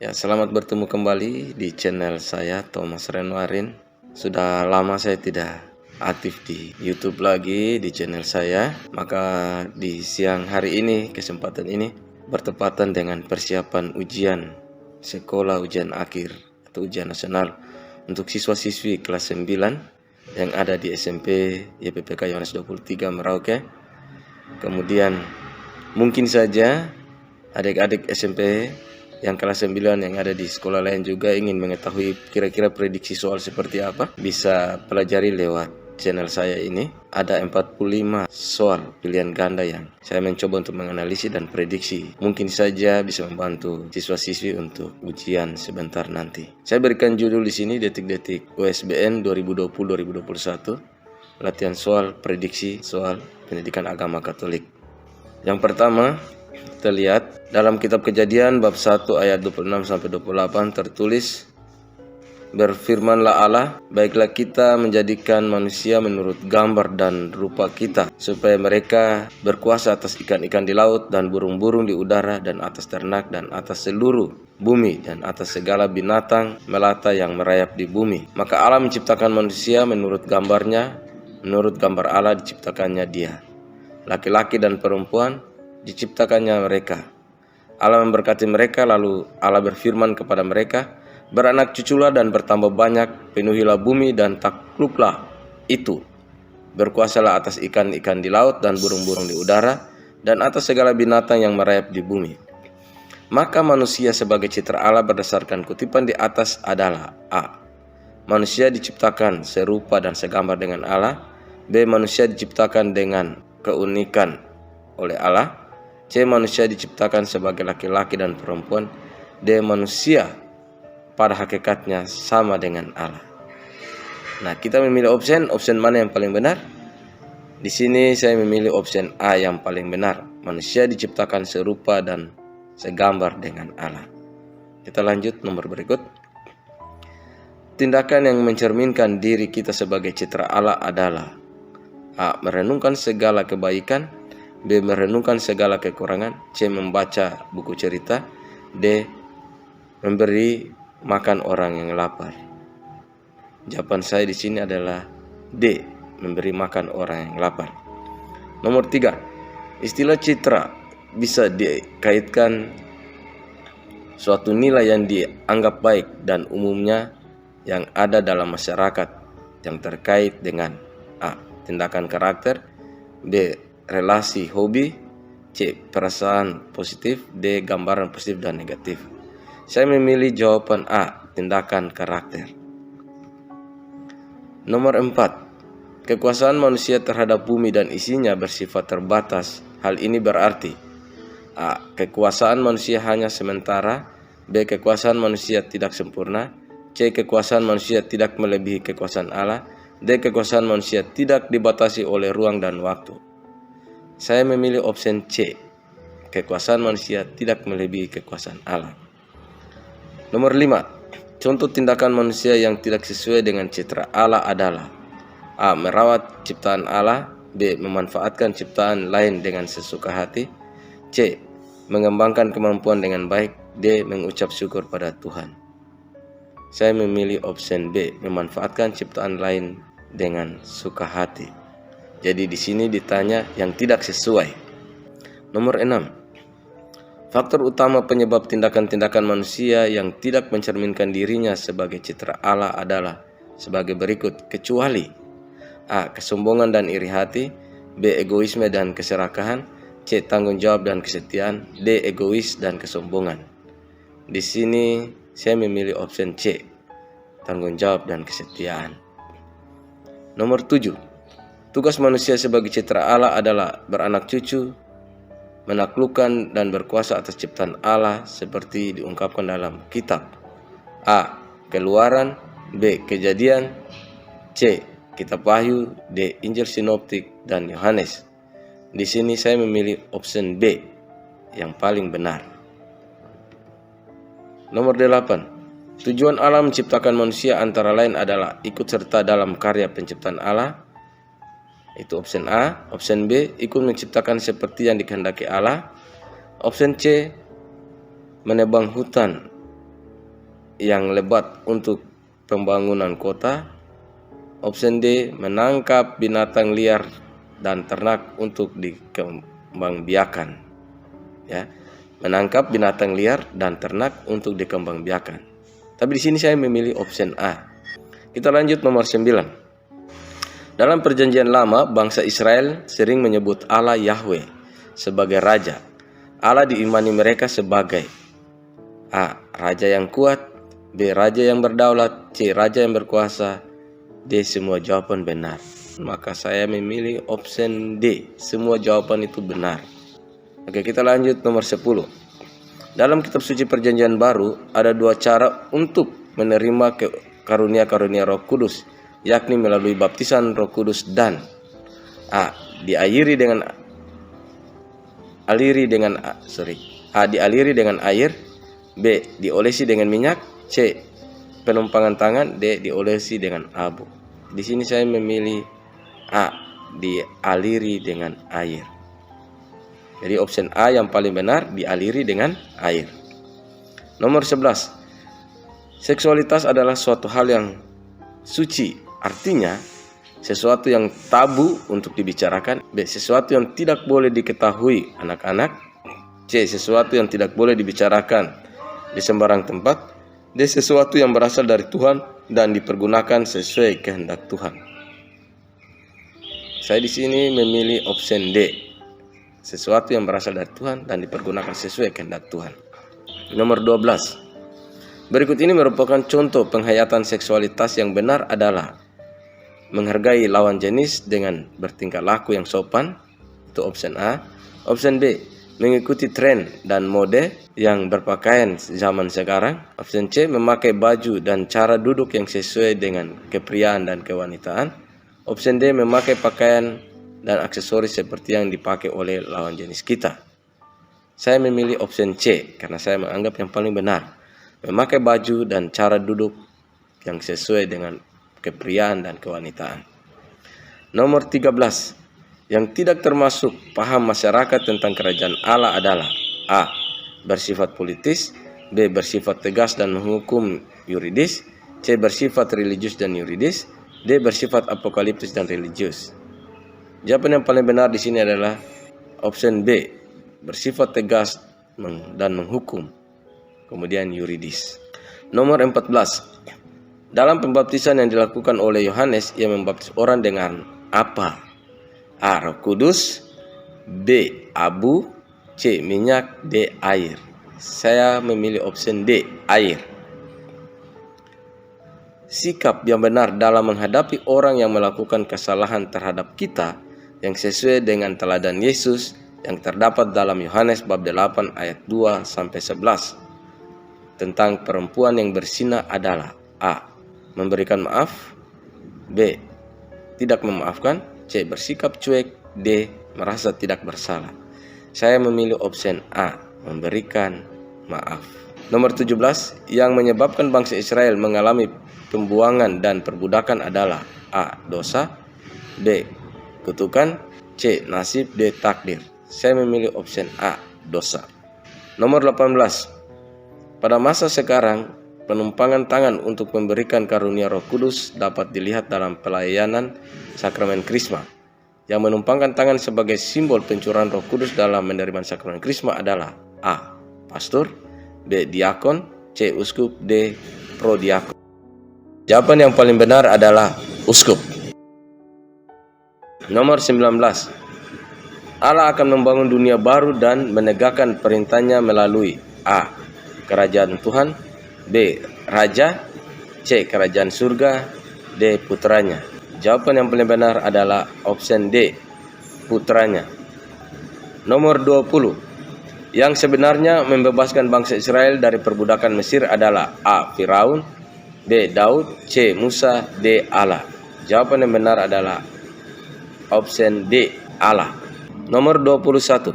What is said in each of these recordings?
Ya, selamat bertemu kembali di channel saya, Thomas Renwarin. Sudah lama saya tidak aktif di YouTube lagi di channel saya. Maka di siang hari ini, kesempatan ini bertepatan dengan persiapan ujian sekolah ujian akhir atau ujian nasional untuk siswa-siswi kelas 9 yang ada di SMP YPPK Yohanes 23 Merauke. Kemudian mungkin saja adik-adik SMP yang kelas 9 yang ada di sekolah lain juga ingin mengetahui kira-kira prediksi soal seperti apa, bisa pelajari lewat channel saya ini. Ada 45 soal pilihan ganda yang saya mencoba untuk menganalisis dan prediksi. Mungkin saja bisa membantu siswa-siswi untuk ujian sebentar nanti. Saya berikan judul di sini, detik-detik USBN 2020-2021, latihan soal prediksi soal pendidikan agama Katolik. Yang pertama, kita lihat dalam kitab Kejadian bab 1 ayat 26-28 tertulis, berfirmanlah Allah, baiklah kita menjadikan manusia menurut gambar dan rupa kita, supaya mereka berkuasa atas ikan-ikan di laut dan burung-burung di udara dan atas ternak dan atas seluruh bumi dan atas segala binatang melata yang merayap di bumi. Maka Allah menciptakan manusia menurut gambarnya, menurut gambar Allah diciptakannya dia. Laki-laki dan perempuan diciptakannya mereka. Allah memberkati mereka, lalu Allah berfirman kepada mereka, beranak cuculah dan bertambah banyak, penuhilah bumi dan takluklah itu. Berkuasalah atas ikan-ikan di laut dan burung-burung di udara dan atas segala binatang yang merayap di bumi. Maka manusia sebagai citra Allah berdasarkan kutipan di atas adalah A. Manusia diciptakan serupa dan segambar dengan Allah. B. Manusia diciptakan dengan keunikan oleh Allah. C. Manusia diciptakan sebagai laki-laki dan perempuan. D. Manusia pada hakikatnya sama dengan Allah. Nah, kita memilih opsi mana yang paling benar? Di sini saya memilih opsi A yang paling benar. Manusia diciptakan serupa dan segambar dengan Allah. Kita lanjut nomor berikut. Tindakan yang mencerminkan diri kita sebagai citra Allah adalah A. Merenungkan segala kebaikan. B. Merenungkan segala kekurangan. C. Membaca buku cerita. D. Memberi makan orang yang lapar. Jawaban saya di sini adalah D. Memberi makan orang yang lapar. Nomor 3. Istilah citra bisa dikaitkan suatu nilai yang dianggap baik dan umumnya yang ada dalam masyarakat yang terkait dengan A. Tindakan karakter. B. Relasi hobi. C. Perasaan positif. D. Gambaran positif dan negatif. Saya memilih jawaban A. Tindakan karakter. Nomor 4. Kekuasaan manusia terhadap bumi dan isinya bersifat terbatas. Hal ini berarti A. Kekuasaan manusia hanya sementara. B. Kekuasaan manusia tidak sempurna. C. Kekuasaan manusia tidak melebihi kekuasaan Allah. D. Kekuasaan manusia tidak dibatasi oleh ruang dan waktu. Saya memilih opsi C. Kekuasaan manusia tidak melebihi kekuasaan Allah. Nomor 5. Contoh tindakan manusia yang tidak sesuai dengan citra Allah adalah A. Merawat ciptaan Allah. B. Memanfaatkan ciptaan lain dengan sesuka hati. C. Mengembangkan kemampuan dengan baik. D. Mengucap syukur pada Tuhan. Saya memilih opsi B. Memanfaatkan ciptaan lain dengan suka hati. Jadi di sini ditanya yang tidak sesuai. Nomor 6. Faktor utama penyebab tindakan-tindakan manusia yang tidak mencerminkan dirinya sebagai citra Allah adalah sebagai berikut, kecuali A. Kesombongan dan iri hati. B. Egoisme dan keserakahan. C. Tanggung jawab dan kesetiaan. D. Egois dan kesombongan. Di sini saya memilih opsi C. Tanggung jawab dan kesetiaan. Nomor 7. Tugas manusia sebagai citra Allah adalah beranak cucu, menaklukkan dan berkuasa atas ciptaan Allah seperti diungkapkan dalam kitab A. Keluaran. B. Kejadian. C. Kitab Wahyu. D. Injil Sinoptik dan Yohanes. Di sini saya memilih opsi B yang paling benar. Nomor 8. Tujuan Allah menciptakan manusia antara lain adalah ikut serta dalam karya penciptaan Allah. Itu opsi A. Opsi B. Ikut menciptakan seperti yang dikehendaki Allah. Opsi C. Menebang hutan yang lebat untuk pembangunan kota. Option D, menangkap binatang liar dan ternak untuk dikembangbiakan. Ya, menangkap binatang liar dan ternak untuk dikembangbiakan. Tapi di sini saya memilih option A. Kita lanjut nomor 9. Dalam perjanjian lama, bangsa Israel sering menyebut Allah Yahweh sebagai raja. Allah diimani mereka sebagai A, raja yang kuat, B, raja yang berdaulat, C, raja yang berkuasa, D, semua jawaban benar. Maka saya memilih option D, semua jawaban itu benar. Oke, kita lanjut nomor 10. Dalam kitab suci perjanjian baru ada dua cara untuk menerima karunia-karunia Roh Kudus, yakni melalui baptisan Roh Kudus dan A, dialiri dengan air, B, diolesi dengan minyak, C, penumpangan tangan, D, diolesi dengan abu. Di sini saya memilih A, dialiri dengan air. Jadi option A yang paling benar, dialiri dengan air. Nomor 11. Seksualitas adalah suatu hal yang suci, artinya sesuatu yang tabu untuk dibicarakan. B, sesuatu yang tidak boleh diketahui anak-anak. C, sesuatu yang tidak boleh dibicarakan di sembarang tempat. D, sesuatu yang berasal dari Tuhan dan dipergunakan sesuai kehendak Tuhan. Saya di sini memilih option D, sesuatu yang berasal dari Tuhan dan dipergunakan sesuai kehendak Tuhan. Nomor 12. Berikut ini merupakan contoh penghayatan seksualitas yang benar adalah menghargai lawan jenis dengan bertingkah laku yang sopan, itu option A. Option B, mengikuti tren dan mode yang berpakaian zaman sekarang. Option C, memakai baju dan cara duduk yang sesuai dengan kepriaan dan kewanitaan. Option D, memakai pakaian dan aksesoris seperti yang dipakai oleh lawan jenis kita. Saya memilih option C karena saya menganggap yang paling benar. Memakai baju dan cara duduk yang sesuai dengan kepriaan dan kewanitaan. Nomor 13. Yang tidak termasuk paham masyarakat tentang kerajaan Allah adalah A, bersifat politis, B, bersifat tegas dan menghukum yuridis, C, bersifat religius dan yuridis, D, bersifat apokaliptis dan religius. Jawaban yang paling benar di sini adalah option B, bersifat tegas dan menghukum, kemudian yuridis. Nomor 14. Dalam pembaptisan yang dilakukan oleh Yohanes, ia membaptis orang dengan apa? A, Roh Kudus, B, abu, C, minyak, D, air. Saya memilih option D, air. Sikap yang benar dalam menghadapi orang yang melakukan kesalahan terhadap kita yang sesuai dengan teladan Yesus yang terdapat dalam Yohanes bab 8 ayat 2-11 tentang perempuan yang berzina adalah A, memberikan maaf, B, tidak memaafkan, C, bersikap cuek, D, merasa tidak bersalah. Saya memilih option A, memberikan maaf. Nomor 17, yang menyebabkan bangsa Israel mengalami pembuangan dan perbudakan adalah A, dosa, B, kutukan, C, nasib, D, takdir. Saya memilih option A, dosa. Nomor 18, pada masa sekarang, penumpangan tangan untuk memberikan karunia Roh Kudus dapat dilihat dalam pelayanan sakramen Krisma. Yang menumpangkan tangan sebagai simbol pencurahan Roh Kudus dalam menerima sakramen Krisma adalah A, pastor, B, diakon, C, uskup, D, prodiakon. Jawaban yang paling benar adalah uskup. Nomor 19. Allah akan membangun dunia baru dan menegakkan perintahnya melalui A, kerajaan Tuhan, B, raja, C, kerajaan surga, D, putranya. Jawaban yang paling benar adalah option D, putranya. Nomor 20. Yang sebenarnya membebaskan bangsa Israel dari perbudakan Mesir adalah A, Firaun, B, Daud, C, Musa, D, Allah. Jawaban yang benar adalah option D, Allah. Nomor 21.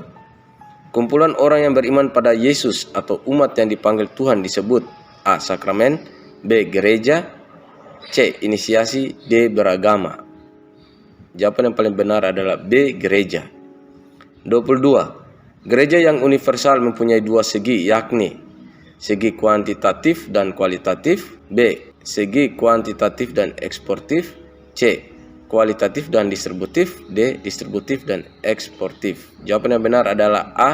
Kumpulan orang yang beriman pada Yesus atau umat yang dipanggil Tuhan disebut A, sakramen, B, gereja, C, inisiasi, D, beragama. Jawaban yang paling benar adalah B, gereja. 22. Gereja yang universal mempunyai dua segi, yakni segi kuantitatif dan kualitatif, B. Segi kuantitatif dan eksportif, C. Kualitatif dan distributif, D. Distributif dan eksportif. Jawaban yang benar adalah A.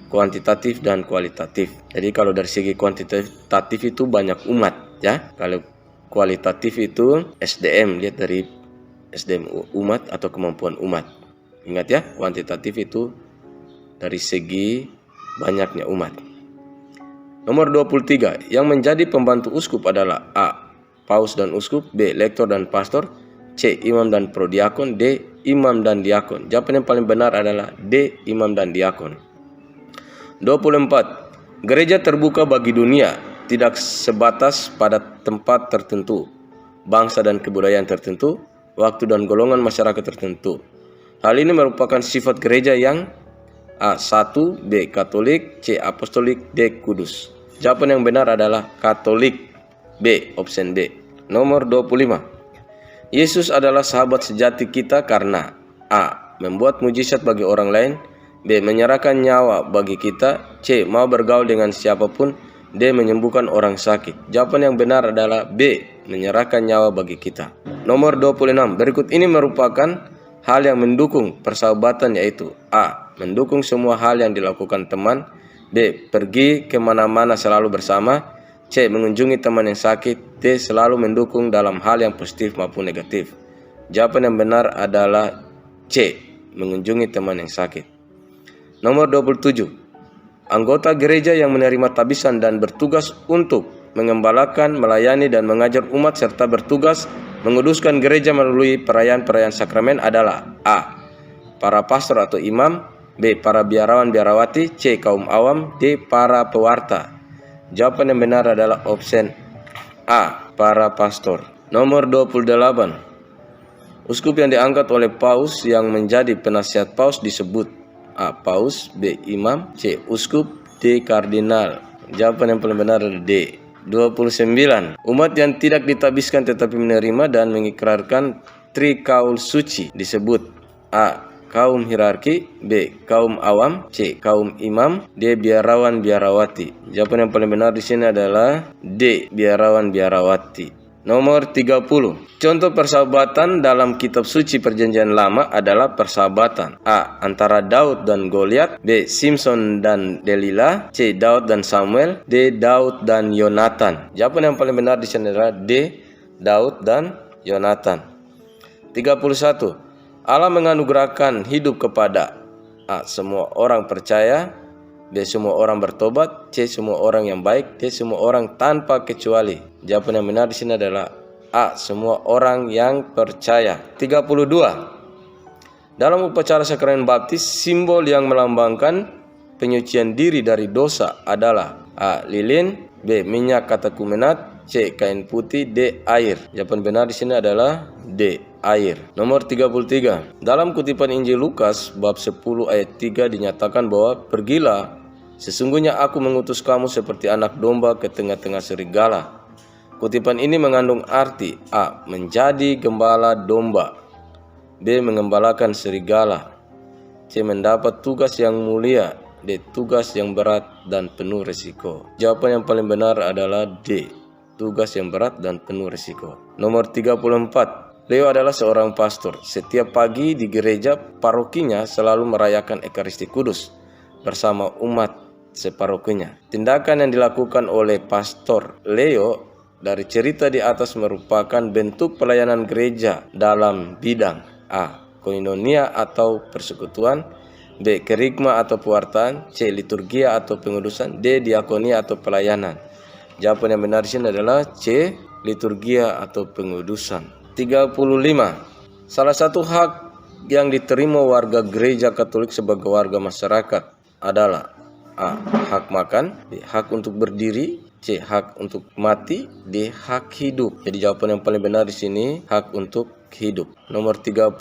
Kuantitatif dan kualitatif. Jadi kalau dari segi kuantitatif itu banyak umat, ya. Kalau kualitatif itu SDM, lihat dari SDM umat atau kemampuan umat. Ingat ya, kuantitatif itu dari segi banyaknya umat. Nomor 23, yang menjadi pembantu uskup adalah A. Paus dan uskup, B. Lektor dan pastor, C. Imam dan prodiakon, D. Imam dan diakon. Jawaban yang paling benar adalah D. Imam dan diakon. 24. Gereja terbuka bagi dunia, tidak sebatas pada tempat tertentu, bangsa dan kebudayaan tertentu, waktu dan golongan masyarakat tertentu. Hal ini merupakan sifat gereja yang A. 1. B. Katolik, C. Apostolik, D. Kudus. Jawaban yang benar adalah Katolik, B. Option B. Nomor 25. Yesus adalah sahabat sejati kita karena A. Membuat mujizat bagi orang lain, B. Menyerahkan nyawa bagi kita, C. Mau bergaul dengan siapapun, D. Menyembuhkan orang sakit. Jawaban yang benar adalah B. Menyerahkan nyawa bagi kita. Nomor 26. Berikut ini merupakan hal yang mendukung persahabatan, yaitu A. Mendukung semua hal yang dilakukan teman, B. Pergi kemana-mana selalu bersama, C. Mengunjungi teman yang sakit, D. Selalu mendukung dalam hal yang positif maupun negatif. Jawaban yang benar adalah C. Mengunjungi teman yang sakit. Nomor 27. Anggota gereja yang menerima tabisan dan bertugas untuk mengembalakan, melayani dan mengajar umat serta bertugas menguduskan gereja melalui perayaan-perayaan sakramen adalah A. Para pastor atau imam, B. Para biarawan biarawati, C. Kaum awam, D. Para pewarta. Jawaban yang benar adalah option A. Para pastor. Nomor 28. Uskup yang diangkat oleh paus yang menjadi penasihat paus disebut A. Paus, B. Imam, C. Uskup, D. Kardinal. Jawaban yang paling benar adalah D. 29. Umat yang tidak ditabiskan tetapi menerima dan mengikrarkan trikaul suci disebut A. Kaum hierarki, B. Kaum awam, C. Kaum imam, D. Biarawan biarawati. Jawaban yang paling benar di sini adalah D. Biarawan biarawati. Nomor 30. Contoh persahabatan dalam kitab suci Perjanjian Lama adalah persahabatan A. Antara Daud dan Goliat, B. Simpson dan Delila, C. Daud dan Samuel, D. Daud dan Yonatan. Jawaban yang paling benar di sini adalah D. Daud dan Yonatan. 31. Allah menganugerahkan hidup kepada A. Semua orang percaya, B. Semua orang bertobat, C. Semua orang yang baik, D. Semua orang tanpa kecuali. Jawaban yang benar di sini adalah A. Semua orang yang percaya. 32. Dalam upacara sakramen baptis, simbol yang melambangkan penyucian diri dari dosa adalah A. Lilin, B. Minyak katekumenat, C. Kain putih, D. Air. Jawaban benar di sini adalah D. Air. Nomor 33. Dalam kutipan Injil Lukas bab 10 ayat 3 dinyatakan bahwa pergilah, sesungguhnya aku mengutus kamu seperti anak domba ke tengah-tengah serigala. Kutipan ini mengandung arti A. Menjadi gembala domba, B. Mengembalakan serigala, C. Mendapat tugas yang mulia, D. Tugas yang berat dan penuh risiko. Jawaban yang paling benar adalah D. Tugas yang berat dan penuh risiko. Nomor 34. Leo adalah seorang pastor. Setiap pagi di gereja parokinya selalu merayakan Ekaristi Kudus bersama umat separokinya. Tindakan yang dilakukan oleh pastor Leo dari cerita di atas merupakan bentuk pelayanan gereja dalam bidang A. Koinonia atau persekutuan, B. Kerigma atau pewartaan, C. Liturgia atau pengudusan, D. Diakonia atau pelayanan. Jawaban yang benar di sini adalah C. Liturgia atau pengudusan. 35. Salah satu hak yang diterima warga gereja Katolik sebagai warga masyarakat adalah A. Hak makan, B. Hak untuk berdiri, C. Hak untuk mati, D. Hak hidup. Jadi jawaban yang paling benar di sini hak untuk hidup. Nomor 36.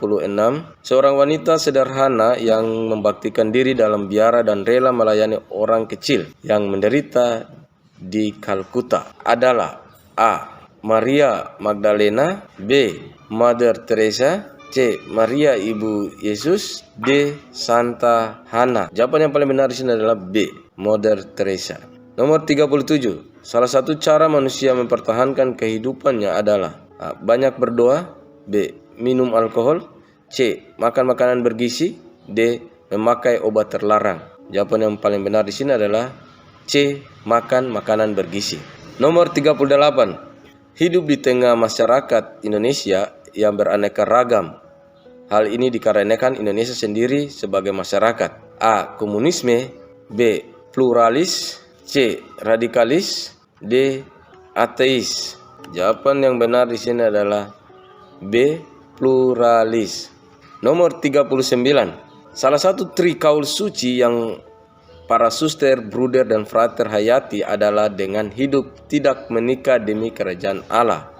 Seorang wanita sederhana yang membaktikan diri dalam biara dan rela melayani orang kecil yang menderita di Kalkuta adalah A. Maria Magdalena, B. Mother Teresa, C. Maria Ibu Yesus, D. Santa Hana. Jawaban yang paling benar di sini adalah B. Mother Teresa. Nomor 37. Salah satu cara manusia mempertahankan kehidupannya adalah A. Banyak berdoa, B. Minum alkohol, C. Makan makanan bergizi, D. Memakai obat terlarang. Jawaban yang paling benar di sini adalah C. Makan makanan bergizi. Nomor 38. Hidup di tengah masyarakat Indonesia yang beraneka ragam. Hal ini dikarenakan Indonesia sendiri sebagai masyarakat. A. Komunisme, B. Pluralis, C. Radikalis, D. Ateis. Jawaban yang benar di sini adalah B. Pluralis. Nomor 39. Salah satu trikaul suci yang para suster, bruder, dan frater hayati adalah dengan hidup tidak menikah demi kerajaan Allah.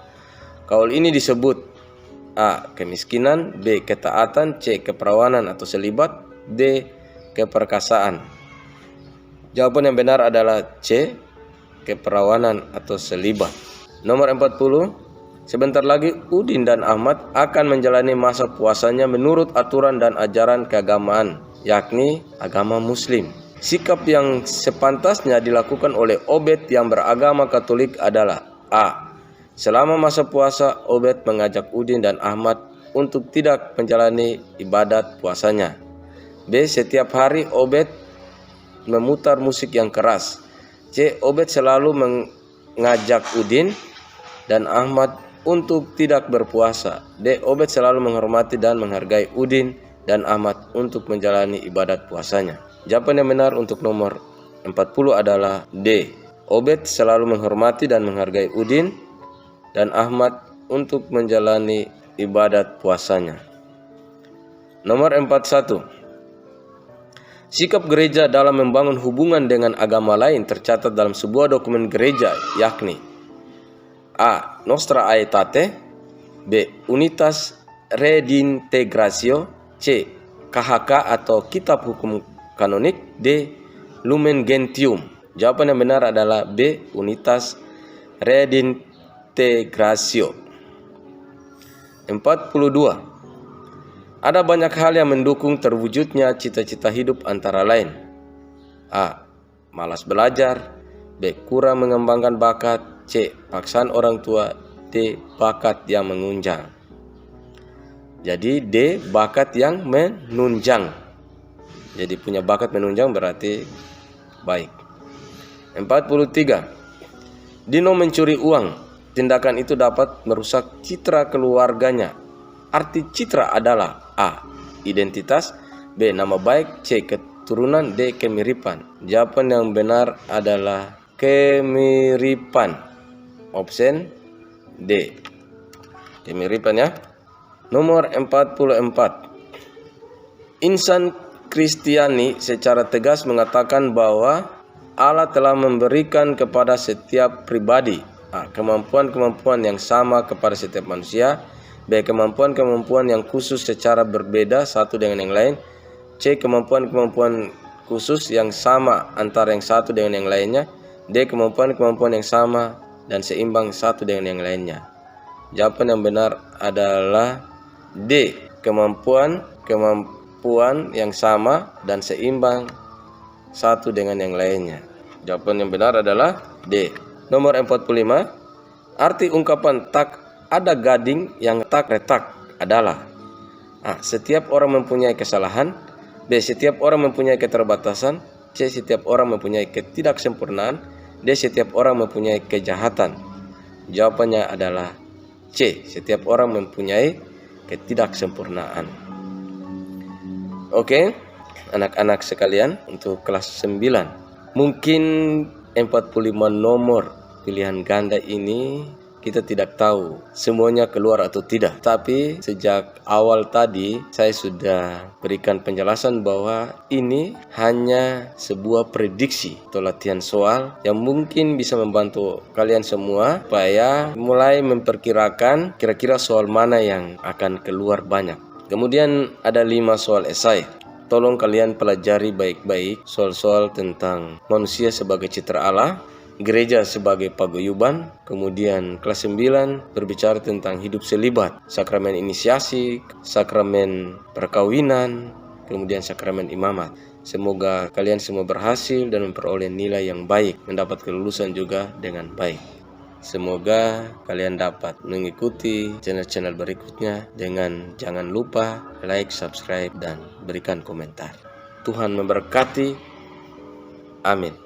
Kaul ini disebut A. Kemiskinan, B. Ketaatan, C. Keperawanan atau selibat, D. Keperkasaan. Jawaban yang benar adalah C. Keperawanan atau selibat. Nomor 40. Sebentar lagi Udin dan Ahmad akan menjalani masa puasanya menurut aturan dan ajaran keagamaan, yakni agama Muslim. Sikap yang sepantasnya dilakukan oleh Obed yang beragama Katolik adalah A. Selama masa puasa, Obed mengajak Udin dan Ahmad untuk tidak menjalani ibadat puasanya. B. Setiap hari Obed memutar musik yang keras. C. Obed selalu mengajak Udin dan Ahmad untuk tidak berpuasa. D. Obed selalu menghormati dan menghargai Udin dan Ahmad untuk menjalani ibadat puasanya. Jawaban yang benar untuk nomor 40 adalah D. Obed selalu menghormati dan menghargai Udin dan Ahmad untuk menjalani ibadat puasanya. Nomor 41. Sikap gereja dalam membangun hubungan dengan agama lain tercatat dalam sebuah dokumen gereja, yakni A. Nostra Aetate, B. Unitas Redintegratio, C. KHK atau Kitab Hukum Kanonik, D. Lumen Gentium. Jawaban yang benar adalah B. Unitas Redintegratio. 42. Ada banyak hal yang mendukung terwujudnya cita-cita hidup antara lain A. Malas belajar, B. Kurang mengembangkan bakat, C. Paksaan orang tua, D. Bakat yang menunjang. Jadi D. Bakat yang menunjang. Jadi punya bakat menunjang berarti baik. 43. Dino mencuri uang. Tindakan itu dapat merusak citra keluarganya. Arti citra adalah A. Identitas, B. Nama baik, C. Keturunan, D. Kemiripan. Jawaban yang benar adalah kemiripan. Option D. Kemiripan ya. Nomor 44. Insan Kristiani secara tegas mengatakan bahwa Allah telah memberikan kepada setiap pribadi A. Kemampuan-kemampuan yang sama kepada setiap manusia, B. Kemampuan-kemampuan yang khusus secara berbeda satu dengan yang lain, C. Kemampuan-kemampuan khusus yang sama antara yang satu dengan yang lainnya, D. Kemampuan-kemampuan yang sama dan seimbang satu dengan yang lainnya. Jawaban yang benar adalah D. Kemampuan yang sama dan seimbang satu dengan yang lainnya. Jawaban yang benar adalah D. Nomor 45. Arti ungkapan tak ada gading yang tak retak adalah A. Setiap orang mempunyai kesalahan, B. Setiap orang mempunyai keterbatasan, C. Setiap orang mempunyai ketidaksempurnaan, D. Setiap orang mempunyai kejahatan. Jawabannya adalah C. Setiap orang mempunyai ketidaksempurnaan. Oke, anak-anak sekalian, untuk kelas 9. Mungkin 45 nomor pilihan ganda ini kita tidak tahu semuanya keluar atau tidak. Tapi sejak awal tadi saya sudah berikan penjelasan bahwa ini hanya sebuah prediksi atau latihan soal yang mungkin bisa membantu kalian semua supaya mulai memperkirakan kira-kira soal mana yang akan keluar banyak. Kemudian ada 5 soal esai. Tolong kalian pelajari baik-baik soal-soal tentang manusia sebagai citra Allah, gereja sebagai paguyuban. Kemudian kelas 9 berbicara tentang hidup selibat, sakramen inisiasi, sakramen perkawinan, kemudian sakramen imamat. Semoga kalian semua berhasil dan memperoleh nilai yang baik, mendapat kelulusan juga dengan baik. Semoga kalian dapat mengikuti channel-channel berikutnya dengan jangan lupa like, subscribe, dan berikan komentar. Tuhan memberkati. Amin.